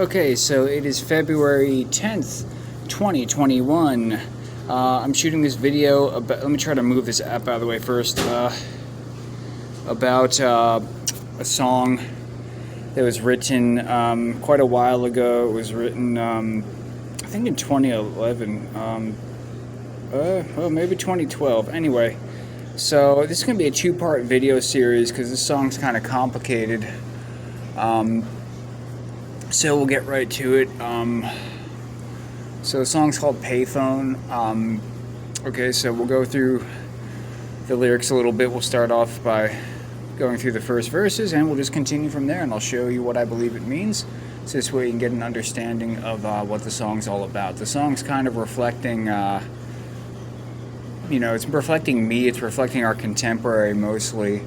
Okay, so it is February 10th, 2021. I'm shooting this video about, let me try to move this app out of the way first, about a song that was written quite a while ago. It was written, I think in 2011, well, maybe 2012. Anyway, so this is going to be a two-part video series because this song's kind of complicated. So we'll get right to it. So the song's called Payphone. Okay, so we'll go through the lyrics a little bit. We'll start off by going through the first verses, and we'll just continue from there, and I'll show you what I believe it means. So this way you can get an understanding of what the song's all about. The song's kind of reflecting, it's reflecting me, it's reflecting our contemporary mostly.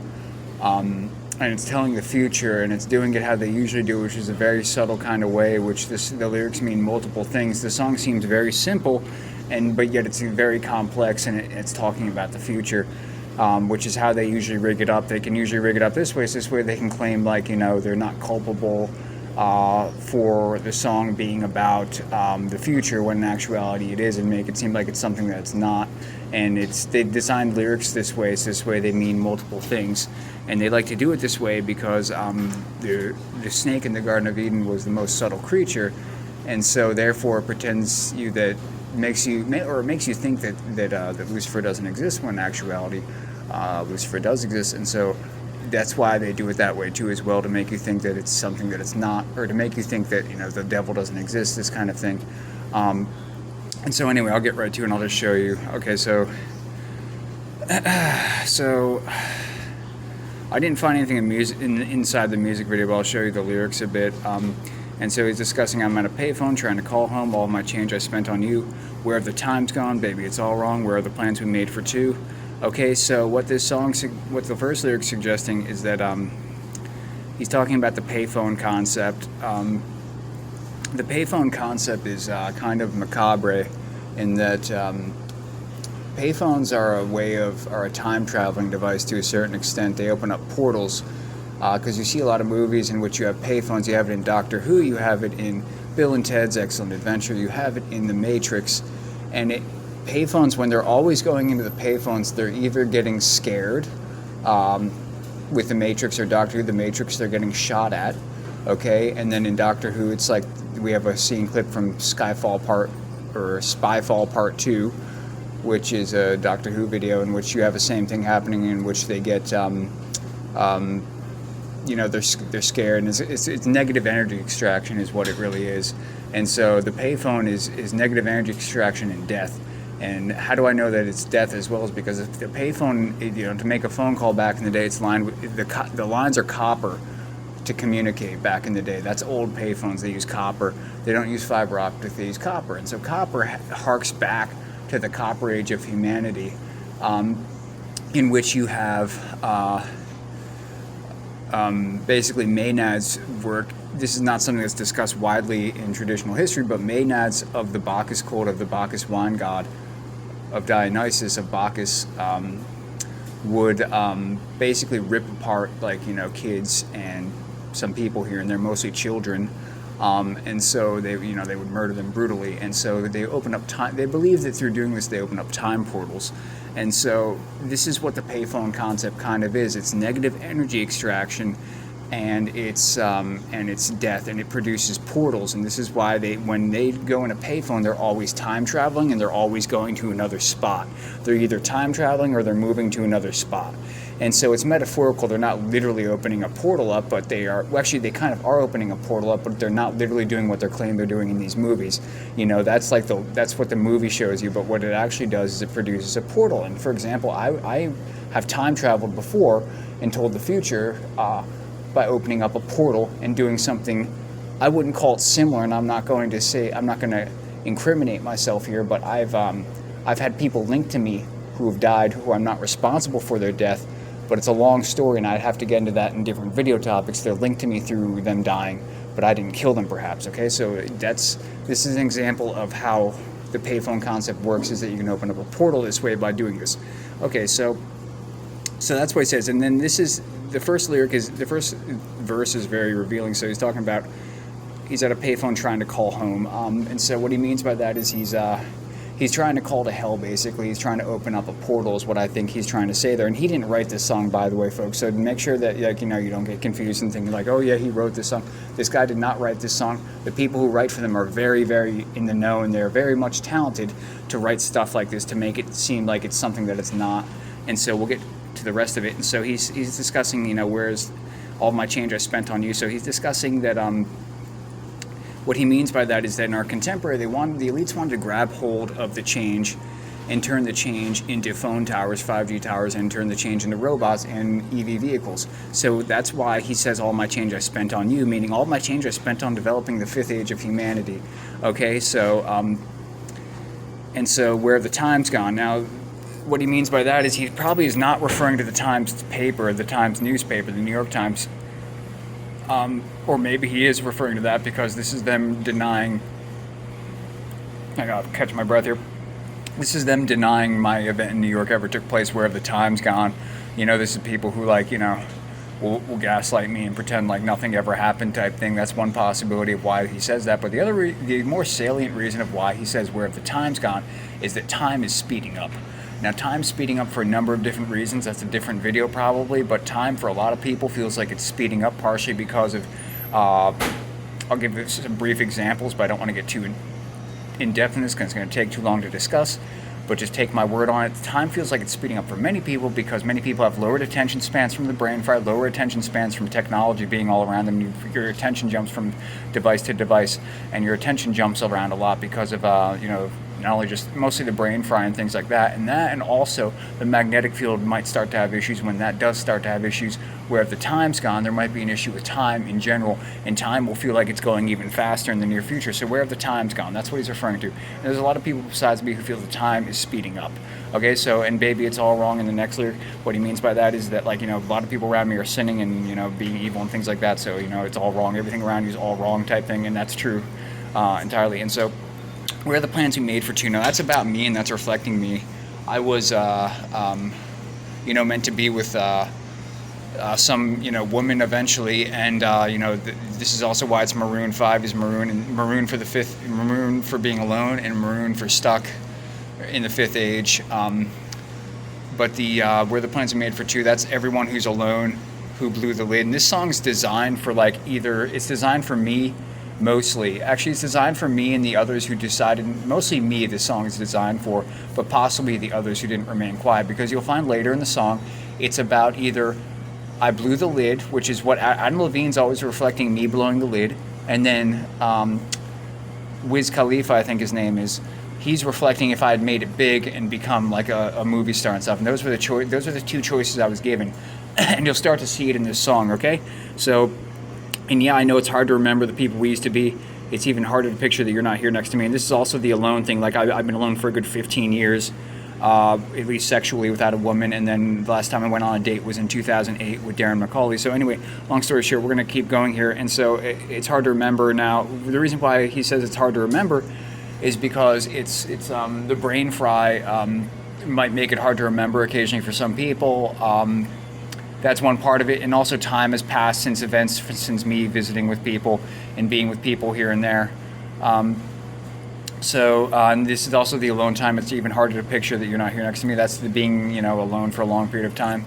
And it's telling the future, and it's doing it how they usually do, which is a very subtle kind of way, which the lyrics mean multiple things. The song seems very simple, but yet it's very complex, and it's talking about the future, which is how they usually rig it up. They can usually rig it up this way, so this way they can claim, they're not culpable for the song being about the future, when in actuality it is, and make it seem like it's something that it's not. And they designed lyrics this way, so this way they mean multiple things. And they like to do it this way because the snake in the Garden of Eden was the most subtle creature, and so therefore it makes you think that Lucifer doesn't exist, when in actuality Lucifer does exist. And so that's why they do it that way too, as well, to make you think that it's something that it's not, or to make you think that the devil doesn't exist, this kind of thing. And so anyway, I'll get right to it and I'll just show you. Okay, so I didn't find anything inside the music video, but I'll show you the lyrics a bit. And so he's discussing, I'm at a payphone trying to call home all of my change I spent on you. Where have the times gone? Baby, it's all wrong. Where are the plans we made for two? Okay, so what the first lyric's suggesting is that he's talking about the payphone concept. The payphone concept is kind of macabre in that payphones are a time-traveling device to a certain extent. They open up portals, because you see a lot of movies in which you have payphones. You have it in Doctor Who, you have it in Bill and Ted's Excellent Adventure, you have it in The Matrix. And payphones, when they're always going into the payphones, they're either getting scared with The Matrix or Doctor Who. The Matrix, they're getting shot at. Okay, and then in Doctor Who, it's like we have a scene clip from Spyfall Part 2, which is a Doctor Who video in which you have the same thing happening, in which they get, they're scared, and it's negative energy extraction is what it really is. And so the payphone is negative energy extraction and death. And how do I know that it's death as well? Is because if the payphone, to make a phone call back in the day, it's lined with the lines are copper to communicate back in the day. That's old payphones. They use copper. They don't use fiber optic. They use copper. And so copper harks back to the copper age of humanity, in which you have basically Maenads work. This is not something that's discussed widely in traditional history, but Maenads of the Bacchus cult, of the Bacchus wine god, of Dionysus, of Bacchus, would basically rip apart kids and some people here, and they're mostly children, and so they would murder them brutally. And so they open up time. They believe that through doing this they open up time portals. And so this is what the payphone concept kind of is. It's negative energy extraction, and it's death, and it produces portals. And this is why when they go in a payphone, they're always time traveling, and they're always going to another spot. They're either time traveling or they're moving to another spot. And so it's metaphorical. They're not literally opening a portal up, but they are. Well, actually, they kind of are opening a portal up, but they're not literally doing what they're claiming they're doing in these movies. That's what the movie shows you. But what it actually does is it produces a portal. And for example, I have time traveled before and told the future by opening up a portal and doing something. I wouldn't call it similar, and I'm not going to incriminate myself here. But I've had people linked to me who have died, who I'm not responsible for their death. But it's a long story, and I'd have to get into that in different video topics. They're linked to me through them dying, but I didn't kill them, perhaps. Okay, so this is an example of how the payphone concept works, is that you can open up a portal this way by doing this. Okay, so that's what he says. And then the first verse is very revealing. So he's talking about He's at a payphone trying to call home. And so what he means by that is he's trying to call to hell, basically. He's trying to open up a portal is what I think he's trying to say there. And he didn't write this song, by the way, folks. So make sure that, like, you know, you don't get confused and think like, oh yeah, he wrote this song. This guy did not write this song. The people who write for them are very, very in the know, and they're very much talented to write stuff like this to make it seem like it's something that it's not. And so we'll get to the rest of it. And so he's discussing, you know, where's all my change I spent on you. So he's discussing that what he means by that is that in our contemporary, the elites wanted to grab hold of the change and turn the change into phone towers, 5G towers, and turn the change into robots and EV vehicles. So that's why he says all my change I spent on you, meaning all my change I spent on developing the fifth age of humanity. Okay, so and so where have the times gone? Now, what he means by that is he probably is not referring to the Times paper, the Times newspaper, the New York Times. Or maybe he is referring to that because this is them denying. I gotta catch my breath here. This is them denying my event in New York ever took place. Where have the Times gone? You know, this is people who, like, you know, will gaslight me and pretend like nothing ever happened type thing. That's one possibility of why he says that. But the other, the more salient reason of why he says where have the Times gone is that time is speeding up. Now, time's speeding up for a number of different reasons. That's a different video probably, but time for a lot of people feels like it's speeding up partially because of, I'll give you some brief examples, but I don't want to get too in-depth in this because it's going to take too long to discuss, but just take my word on it. Time feels like it's speeding up for many people because many people have lowered attention spans from the brain fry, lower attention spans from technology being all around them. Your attention jumps from device to device, and your attention jumps around a lot because of, you know, not only just mostly the brain fry and things like that, and also the magnetic field might start to have issues. When that does start to have issues, where if the time's gone, there might be an issue with time in general, and time will feel like it's going even faster in the near future. So where have the time's gone? That's what he's referring to. And there's a lot of people besides me who feel the time is speeding up. Okay, so, and baby, it's all wrong in the next lyric. What he means by that is that, like, you know, a lot of people around me are sinning and, you know, being evil and things like that. So, you know, it's all wrong. Everything around you is all wrong type thing, and that's true entirely. And so, where are the plans we made for two? Now, that's about me, and that's reflecting me. I was, you know, meant to be with some, you know, woman eventually, and you know, this is also why it's Maroon 5 is Maroon, and Maroon for the fifth, Maroon for being alone, and Maroon for stuck in the fifth age. But the where the plans are made for two, that's everyone who's alone who blew the lid. And this song's designed for, like, either it's designed for me. Mostly. Actually, it's designed for me and the others who decided, mostly me this song is designed for, but possibly the others who didn't remain quiet, because you'll find later in the song, it's about either I blew the lid, which is what Adam Levine's always reflecting me blowing the lid, and then Wiz Khalifa, I think his name is, he's reflecting if I had made it big and become like a movie star and stuff. And those were the two choices I was given. And you'll start to see it in this song, okay? So, and yeah, I know it's hard to remember the people we used to be. It's even harder to picture that you're not here next to me. And this is also the alone thing. Like, I've been alone for a good 15 years, at least sexually, without a woman. And then the last time I went on a date was in 2008 with Darren McCauley. So anyway, long story short, we're going to keep going here. And so it's hard to remember now. The reason why he says it's hard to remember is because it's the brain fry might make it hard to remember occasionally for some people. That's one part of it, and also time has passed since me visiting with people and being with people here and there. And this is also the alone time. It's even harder to picture that you're not here next to me. That's the being, you know, alone for a long period of time.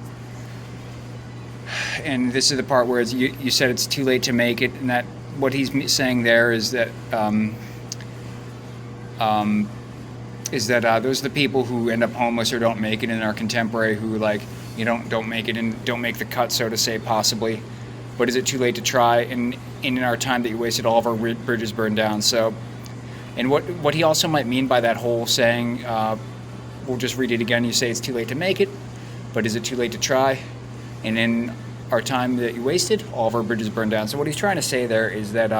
And this is the part where you said it's too late to make it, and that what he's saying there is that those are the people who end up homeless or don't make it in our contemporary, who, like, you don't make it and don't make the cut, so to say, possibly. But is it too late to try? And in our time that you wasted, all of our bridges burned down. So, and what he also might mean by that whole saying, we'll just read it again. You say it's too late to make it, but is it too late to try? And in our time that you wasted, all of our bridges burned down. So what he's trying to say there is that,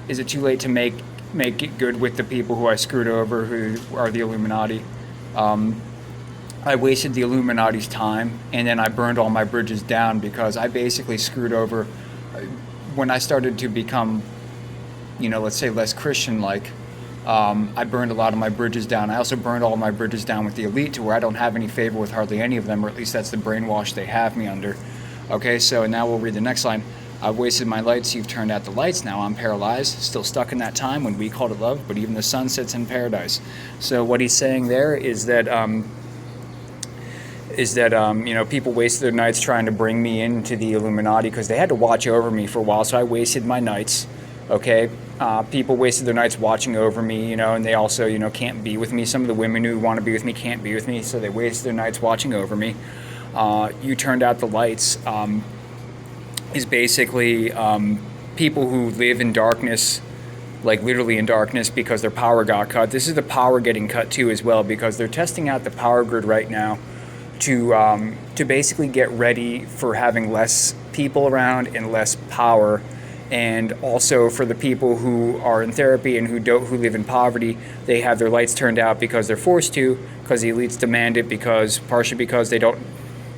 is it too late to make it good with the people who I screwed over, who are the Illuminati? I wasted the Illuminati's time, and then I burned all my bridges down because I basically screwed over. When I started to become, you know, let's say less Christian-like, I burned a lot of my bridges down. I also burned all my bridges down with the elite to where I don't have any favor with hardly any of them, or at least that's the brainwash they have me under. Okay, so now we'll read the next line. I've wasted my lights, you've turned out the lights, now I'm paralyzed, still stuck in that time when we called it love, but even the sun sets in paradise. So what he's saying there is that people wasted their nights trying to bring me into the Illuminati because they had to watch over me for a while, so I wasted my nights, okay? People wasted their nights watching over me, and they also, can't be with me. Some of the women who want to be with me can't be with me, so they wasted their nights watching over me. You turned out the lights is basically people who live in darkness, like literally in darkness because their power got cut. This is the power getting cut too as well, because they're testing out the power grid right now to basically get ready for having less people around and less power. And also for the people who are in therapy and who live in poverty, they have their lights turned out because they're forced to, because the elites demand it, partially because they don't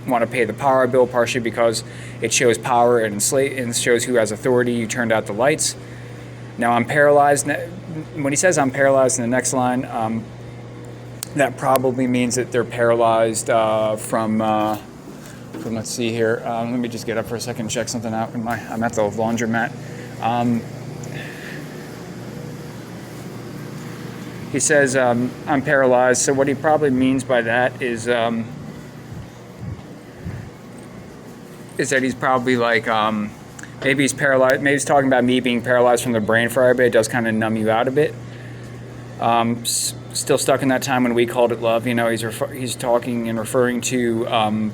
want to pay the power bill, partially because it shows power and shows who has authority. You turned out the lights. Now I'm paralyzed. When he says I'm paralyzed in the next line, that probably means that they're paralyzed from let's see here. Let me just get up for a second and check something out. I'm at the laundromat. He says I'm paralyzed. So what he probably means by that is that he's probably like maybe he's paralyzed. Maybe he's talking about me being paralyzed from the brain fry, but it does kind of numb you out a bit. Still stuck in that time when we called it love. He's talking and referring to.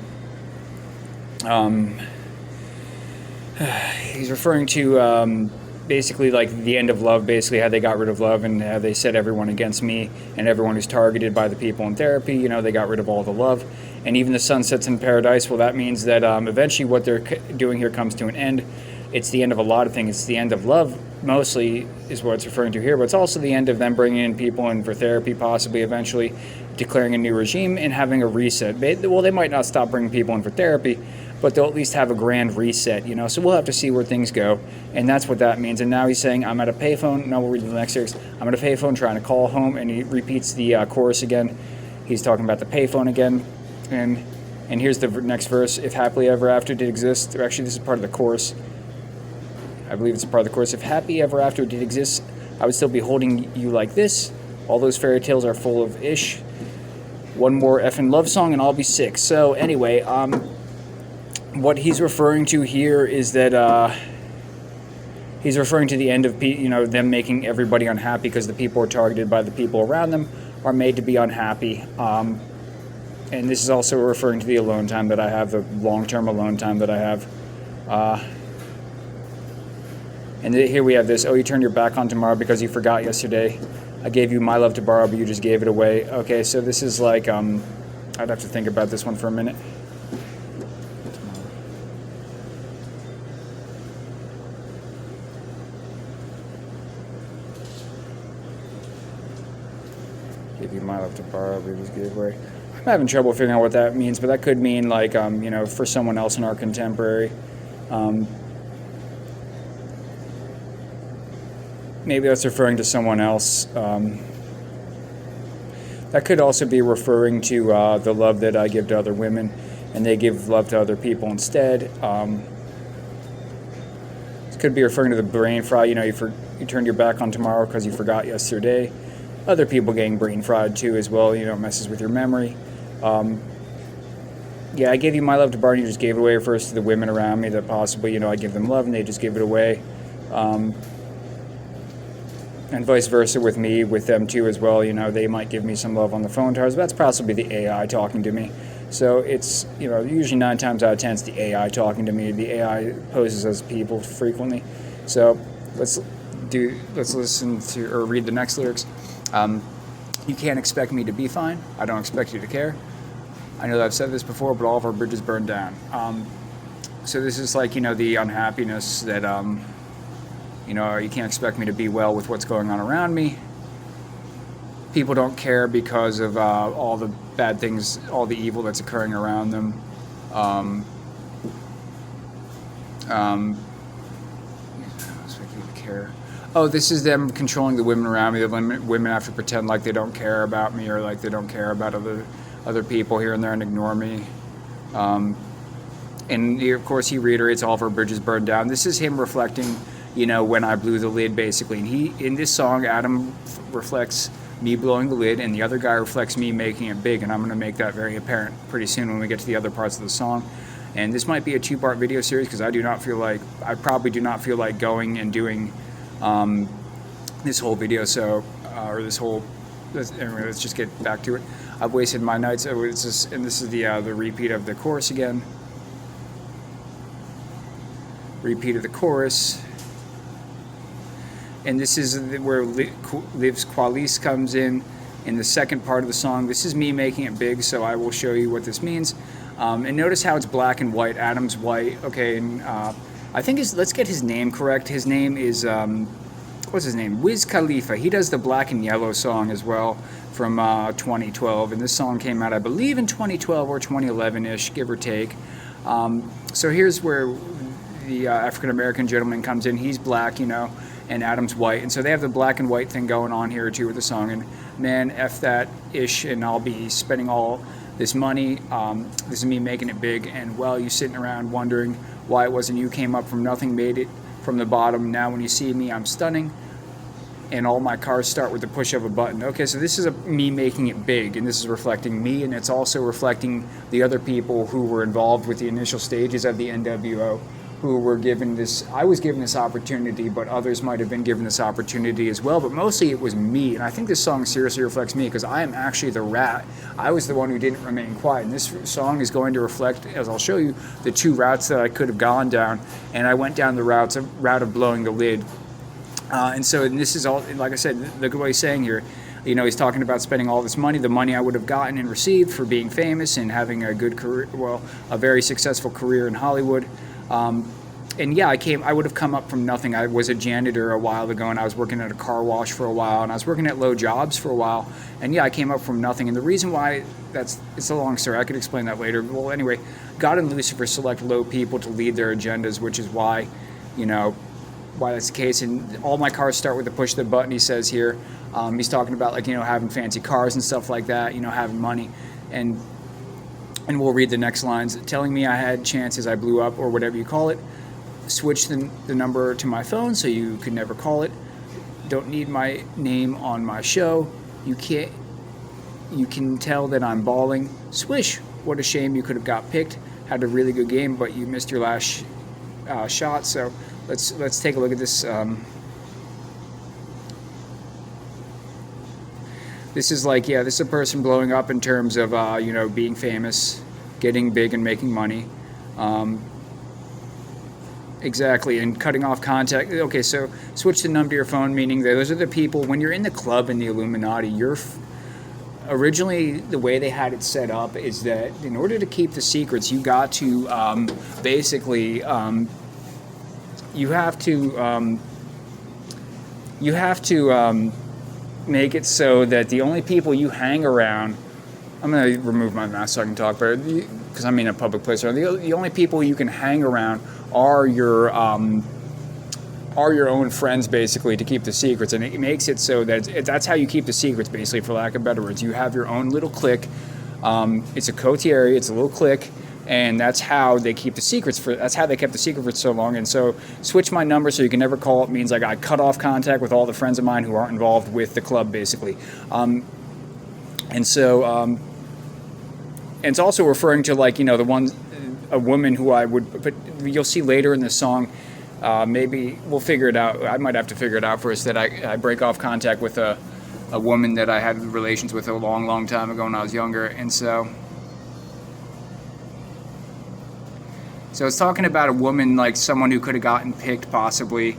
He's referring to basically like the end of love, basically how they got rid of love and how they set everyone against me and everyone who's targeted by the people in therapy. They got rid of all the love. And even the sun sets in paradise. Well, that means that eventually what they're doing here comes to an end. It's the end of a lot of things. It's the end of love, mostly, is what it's referring to here. But it's also the end of them bringing in people in for therapy, possibly eventually declaring a new regime and having a reset. Well, they might not stop bringing people in for therapy, but they'll at least have a grand reset, So we'll have to see where things go. And that's what that means. And now he's saying, I'm at a payphone. No, we'll read the next lyrics. I'm at a payphone trying to call home. And he repeats the chorus again. He's talking about the payphone again. And here's the next verse. If happily ever after did exist, or actually this is part of the chorus. I believe it's a part of the chorus. If happy ever after did exist, I would still be holding you like this. All those fairy tales are full of ish. One more effing love song and I'll be sick. So anyway, what he's referring to here is that he's referring to the end of them making everybody unhappy because the people are targeted by the people around them are made to be unhappy. And this is also referring to the alone time that I have, the long-term alone time that I have. And here we have this, you turned your back on tomorrow because you forgot yesterday. I gave you my love to borrow, but you just gave it away. Okay, so this is like, I'd have to think about this one for a minute. Gave you my love to borrow, but you just gave it away. I'm having trouble figuring out what that means, but that could mean like, for someone else in our contemporary. Maybe that's referring to someone else. That could also be referring to the love that I give to other women, and they give love to other people instead. This could be referring to the brain fry. You turned your back on tomorrow because you forgot yesterday. Other people getting brain fried too as well. It messes with your memory. I gave you my love to borrow, and you just gave it away first to the women around me that possibly, I give them love and they just give it away. And vice versa with me, with them too as well. They might give me some love on the phone towers, but that's possibly the AI talking to me. So it's, usually 9 times out of 10 it's the AI talking to me. The AI poses as people frequently. So let's listen to or read the next lyrics. You can't expect me to be fine. I don't expect you to care. I know that I've said this before, but all of our bridges burned down. So this is like, the unhappiness that, you can't expect me to be well with what's going on around me. People don't care because of all the bad things, all the evil that's occurring around them. Care. Oh, this is them controlling the women around me. The women have to pretend like they don't care about me or like they don't care about other people here and there and ignore me. And of course, he reiterates all of our bridges burned down. This is him reflecting, when I blew the lid, basically. And in this song, Adam reflects me blowing the lid, and the other guy reflects me making it big. And I'm going to make that very apparent pretty soon when we get to the other parts of the song. And this might be a 2-part video series because I probably do not feel like going and doing this whole video. Anyway, let's just get back to it. I've wasted my nights. And this is the repeat of the chorus again. Repeat of the chorus. And this is where Lives Qualis comes in the second part of the song. This is me making it big, so I will show you what this means. And notice how it's black and white. Adam's white. Okay, and I think let's get his name correct. His name is, what's his name? Wiz Khalifa. He does the Black and Yellow song as well from 2012. And this song came out, I believe, in 2012 or 2011-ish, give or take. So here's where the African-American gentleman comes in. He's black, and Adam's white. And so they have the black and white thing going on here, too, with the song. And, man, F that-ish, and I'll be spending all this money. This is me making it big. And, well, you sitting around wondering why it wasn't you came up from nothing, made it from the bottom. Now when you see me, I'm stunning. And all my cars start with the push of a button. Okay, so this is me making it big, and this is reflecting me, and it's also reflecting the other people who were involved with the initial stages of the NWO, who were given this. I was given this opportunity, but others might have been given this opportunity as well, but mostly it was me. And I think this song seriously reflects me because I am actually the rat. I was the one who didn't remain quiet. And this song is going to reflect, as I'll show you, the 2 routes that I could have gone down. And I went down the route of blowing the lid. And this is all, like I said, look at what he's saying here. He's talking about spending all this money, the money I would have gotten and received for being famous and having a good career, a very successful career in Hollywood. And yeah, I would have come up from nothing. I was a janitor a while ago, and I was working at a car wash for a while, and I was working at low jobs for a while. And yeah, I came up from nothing. And the reason why it's a long story. I could explain that later. Well, anyway, God and Lucifer select low people to lead their agendas, which is why, why that's the case. And all my cars start with the push of the button, he says here. He's talking about having fancy cars and stuff like that, having money. And we'll read the next lines. Telling me I had chances, I blew up, or whatever you call it. Switch the number to my phone so you could never call it. Don't need my name on my show. You can tell that I'm balling. Swish. What a shame you could have got picked. Had a really good game, but you missed your last shot. So let's take a look at this. This is this is a person blowing up in terms of being famous, getting big, and making money. Exactly, and cutting off contact. Okay, so switch the number to your phone, meaning those are the people, when you're in the club in the Illuminati, originally the way they had it set up is that in order to keep the secrets, you got to you have to make it so that the only people you hang around, I'm going to remove my mask so I can talk better, because I'm in a public place. The only people you can hang around are your own friends, basically, to keep the secrets. And it makes it so that that's how you keep the secrets, basically, for lack of better words. You have your own little clique. It's a coterie, it's a little clique, and that's how they keep the secrets. That's how they kept the secret for so long. And so switch my number so you can never call it means I cut off contact with all the friends of mine who aren't involved with the club, basically. And it's also referring to a woman who I would, but you'll see later in the song, maybe we'll figure it out. I might have to figure it out first, that I break off contact with a woman that I had relations with a long, long time ago when I was younger. And so it's talking about a woman, someone who could have gotten picked possibly,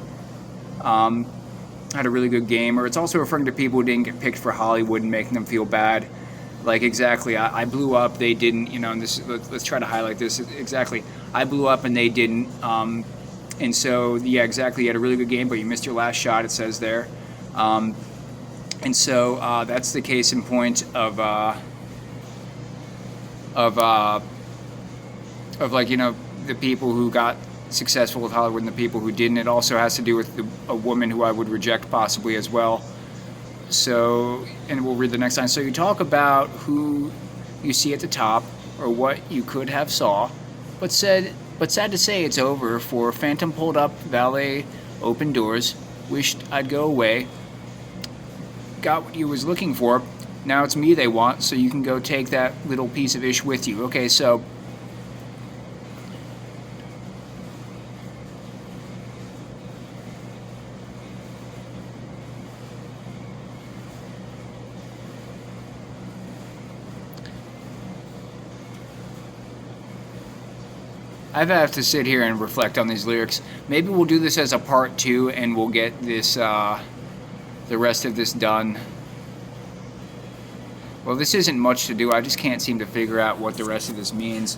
had a really good game. Or it's also referring to people who didn't get picked for Hollywood and making them feel bad. Exactly, I blew up, they didn't, and let's try to highlight this. Exactly, I blew up and they didn't. And so, yeah, exactly, you had a really good game, but you missed your last shot, it says there. And so that's the case in point of the people who got successful with Hollywood and the people who didn't. It also has to do with a woman who I would reject possibly as well. So, and we'll read the next line. So you talk about who you see at the top or what you could have saw, but said But sad to say, it's over. For Phantom pulled up, valet opened doors, wished I'd go away, got what you was looking for, now it's me they want, so you can go take that little piece of ish with you. Okay, so I have to sit here and reflect on these lyrics. Maybe we'll do this as a part 2, and we'll get this the rest of this done. Well, this isn't much to do. I just can't seem to figure out what the rest of this means.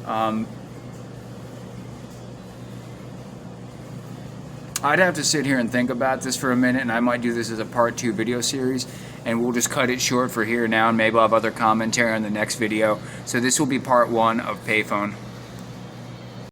I'd have to sit here and think about this for a minute, and I might do this as a part 2 video series, and we'll just cut it short for here now, and maybe I'll have other commentary on the next video. So this will be part 1 of Payphone.